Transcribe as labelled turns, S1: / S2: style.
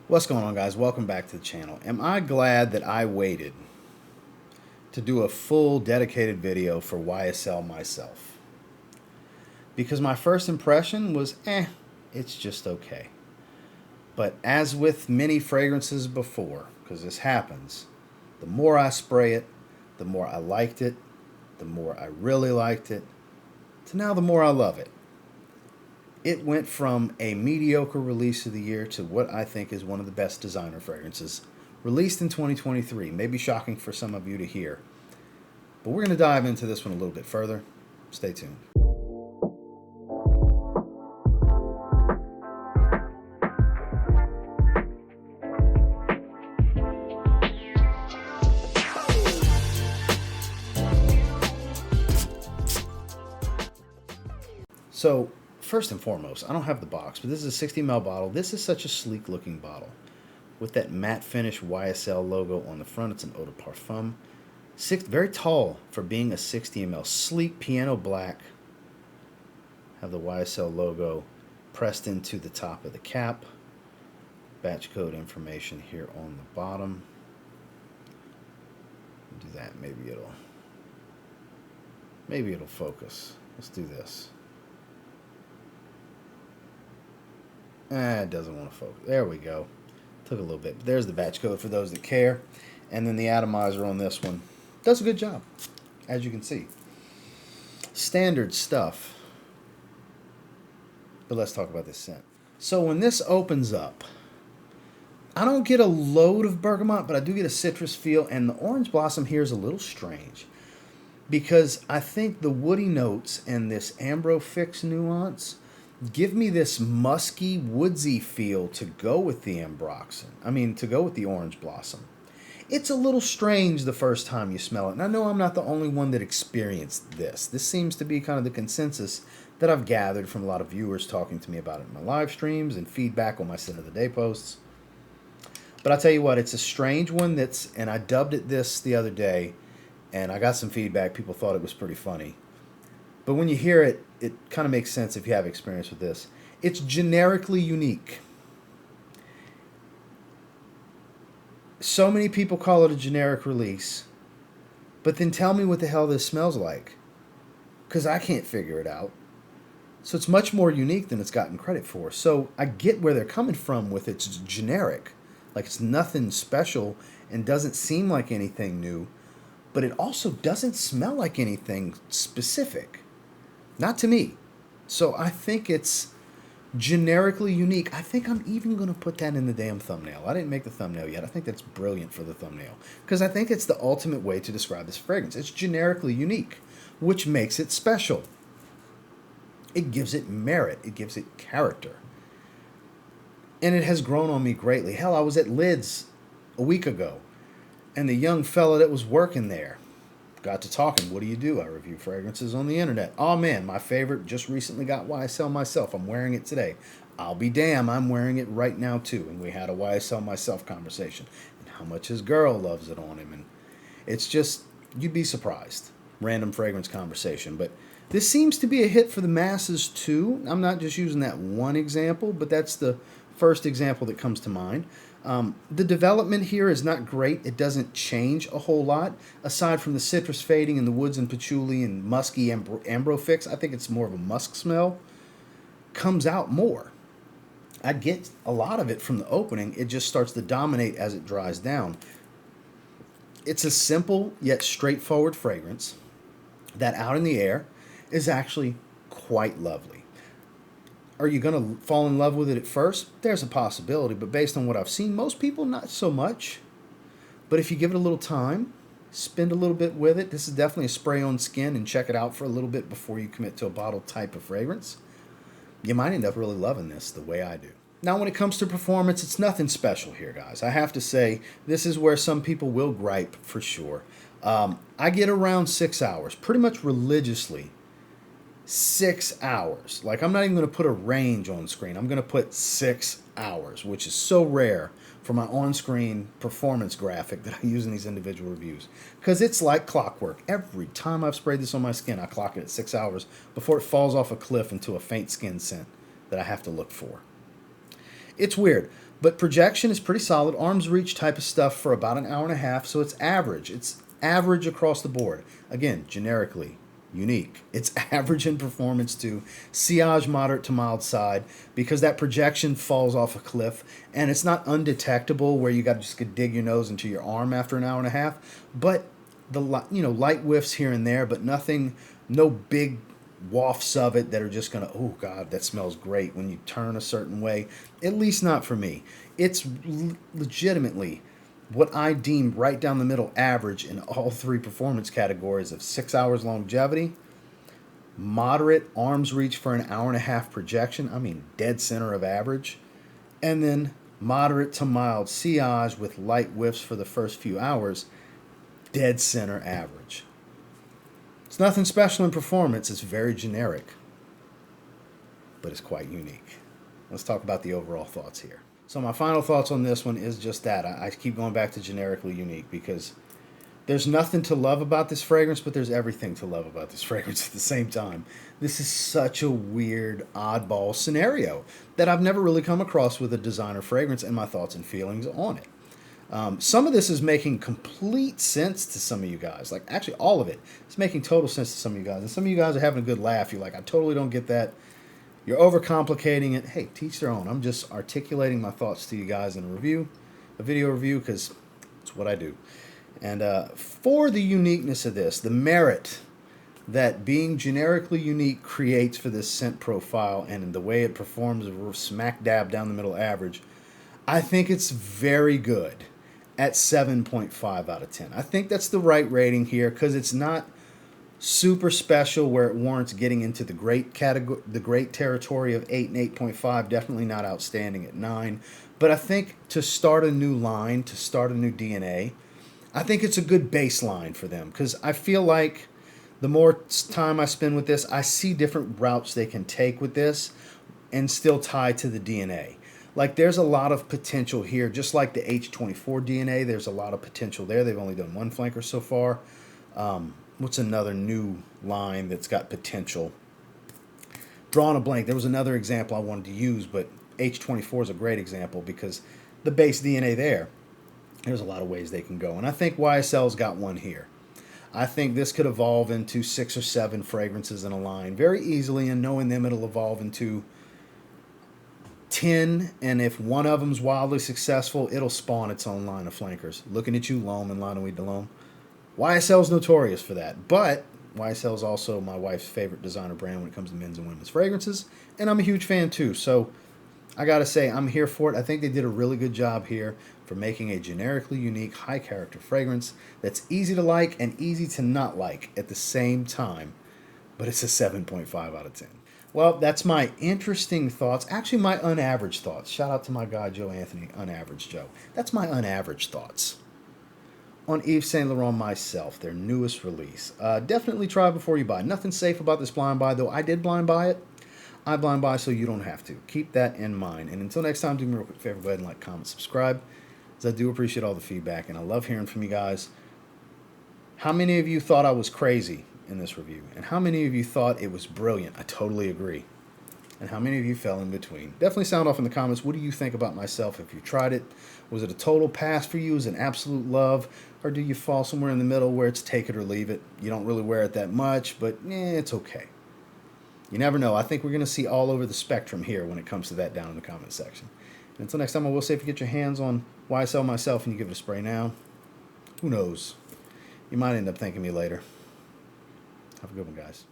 S1: What's going on, guys? Welcome back to the channel. Am I glad that I waited to do a full dedicated video for YSL MYSLF? Because my first impression was, it's just okay. But as with many fragrances before, because this happens, the more I spray it, the more I liked it, the more I really liked it, to now the more I love it. It went from a mediocre release of the year to what I think is one of the best designer fragrances released in 2023. Maybe shocking for some of you to hear. But we're going to dive into this one a little bit further. Stay tuned. So, first and foremost, I don't have the box, but this is a 60 ml bottle. This is such a sleek looking bottle with that matte finish YSL logo on the front. It's an eau de parfum. Very tall for being a 60 ml. Sleek piano black. Have the YSL logo pressed into the top of the cap. Batch code information here on the bottom. Do that. Maybe it'll focus. Let's do this. It doesn't want to focus. There we go. Took a little bit. But there's the batch code for those that care. And then the atomizer on this one does a good job, as you can see. Standard stuff. But let's talk about this scent. So when this opens up, I don't get a load of bergamot, but I do get a citrus feel. And the orange blossom here is a little strange, because I think the woody notes and this ambro fix nuance give me this musky, woodsy feel to go with the to go with the orange blossom. It's a little strange the first time you smell it. And I know I'm not the only one that experienced this. This seems to be kind of the consensus that I've gathered from a lot of viewers talking to me about it in my live streams and feedback on my Scent of the Day posts. But I'll tell you what, it's a strange one and I dubbed it this the other day, and I got some feedback. People thought it was pretty funny. But when you hear it, it kind of makes sense if you have experience with this. It's generically unique. So many people call it a generic release, but then tell me what the hell this smells like, because I can't figure it out. So it's much more unique than it's gotten credit for. So I get where they're coming from with it's generic. Like it's nothing special and doesn't seem like anything new, but it also doesn't smell like anything specific. Not to me. So I think it's generically unique. I think I'm even going to put that in the damn thumbnail. I didn't make the thumbnail yet. I think that's brilliant for the thumbnail, because I think it's the ultimate way to describe this fragrance. It's generically unique, which makes it special. It gives it merit. It gives it character. And it has grown on me greatly. Hell, I was at Lids a week ago, and the young fella that was working there got to talking. What do you do? I review fragrances on the internet. Oh man, my favorite just recently got YSL MYSLF. I'm wearing it today. I'll be damn, I'm wearing it right now too. And we had a YSL MYSLF conversation, and how much his girl loves it on him. And it's just, you'd be surprised. Random fragrance conversation. But this seems to be a hit for the masses too. I'm not just using that one example, but that's the first example that comes to mind. The development here is not great. It doesn't change a whole lot. Aside from the citrus fading and the woods and patchouli and musky ambro fix, I think it's more of a musk smell. Comes out more. I get a lot of it from the opening. It just starts to dominate as it dries down. It's a simple yet straightforward fragrance that out in the air is actually quite lovely. Are you going to fall in love with it at first? There's a possibility, but based on what I've seen, most people not so much. But if you give it a little time, spend a little bit with it, this is definitely a spray on skin and check it out for a little bit before you commit to a bottle type of fragrance. You might end up really loving this the way I do. Now, when it comes to performance, it's nothing special here, guys. I have to say, this is where some people will gripe for sure. I get around 6 hours, pretty much religiously. 6 hours. Like, I'm not even going to put a range on screen. I'm going to put 6 hours, which is so rare for my on-screen performance graphic that I use in these individual reviews, because it's like clockwork. Every time I've sprayed this on my skin, I clock it at 6 hours before it falls off a cliff into a faint skin scent that I have to look for. It's weird. But projection is pretty solid. Arm's reach type of stuff for about an hour and a half. So it's average. It's average across the board. Again, generically unique. It's average in performance too. Sillage moderate to mild side because that projection falls off a cliff and it's not undetectable where you got to just dig your nose into your arm after an hour and a half. But the light whiffs here and there, but nothing, no big wafts of it that are just gonna, oh God, that smells great when you turn a certain way. At least not for me. It's legitimately what I deem right down the middle average in all three performance categories of 6 hours longevity, moderate arm's reach for an hour and a half projection, I mean dead center of average, and then moderate to mild sillage with light whiffs for the first few hours, dead center average. It's nothing special in performance, it's very generic, but it's quite unique. Let's talk about the overall thoughts here. So my final thoughts on this one is just that. I keep going back to generically unique because there's nothing to love about this fragrance, but there's everything to love about this fragrance at the same time. This is such a weird, oddball scenario that I've never really come across with a designer fragrance, and my thoughts and feelings on it. Some of this is making complete sense to some of you guys. Like, actually, all of it is making total sense to some of you guys. And some of you guys are having a good laugh. You're like, I totally don't get that. You're overcomplicating it. Hey, teach their own. I'm just articulating my thoughts to you guys in a video review, because it's what I do. And for the uniqueness of this, the merit that being generically unique creates for this scent profile and the way it performs smack dab down the middle average, I think it's very good at 7.5 out of 10. I think that's the right rating here because it's not super special where it warrants getting into the great category, the great territory of 8 and 8.5. Definitely not outstanding at 9. But I think to start a new line, to start a new DNA, I think it's a good baseline for them because I feel like the more time I spend with this, I see different routes they can take with this and still tie to the DNA. Like, there's a lot of potential here, just like the H24 DNA. There's a lot of potential there. They've only done one flanker so far. What's another new line that's got potential? Drawing a blank. There was another example I wanted to use, but H24 is a great example because the base DNA there's a lot of ways they can go. And I think YSL's got one here. I think this could evolve into 6 or 7 fragrances in a line very easily, and knowing them, it'll evolve into 10, and if one of them's wildly successful, it'll spawn its own line of flankers. Looking at you, L'Homme and La Nuit de L'Homme. YSL's notorious for that, but YSL is also my wife's favorite designer brand when it comes to men's and women's fragrances, and I'm a huge fan too, so I gotta say, I'm here for it. I think they did a really good job here for making a generically unique, high-character fragrance that's easy to like and easy to not like at the same time, but it's a 7.5 out of 10. Well, that's my interesting thoughts. Actually, my unaveraged thoughts. Shout out to my guy, Joe Anthony, Unaverage Joe. That's my unaveraged thoughts on Yves Saint Laurent MYSLF, their newest release. Definitely try before you buy. Nothing safe about this blind buy, though. I did blind buy it. I blind buy so you don't have to. Keep that in mind. And until next time, do me a real quick favor. Go ahead and like, comment, subscribe, as I do appreciate all the feedback, and I love hearing from you guys. How many of you thought I was crazy in this review? And how many of you thought it was brilliant? I totally agree. And how many of you fell in between? Definitely sound off in the comments. What do you think about MYSLF if you tried it? Was it a total pass for you? Is it an absolute love? Or do you fall somewhere in the middle where it's take it or leave it? You don't really wear it that much, but it's okay. You never know. I think we're going to see all over the spectrum here when it comes to that down in the comment section. And until next time, I will say if you get your hands on YSL MYSLF and you give it a spray now, who knows? You might end up thanking me later. Have a good one, guys.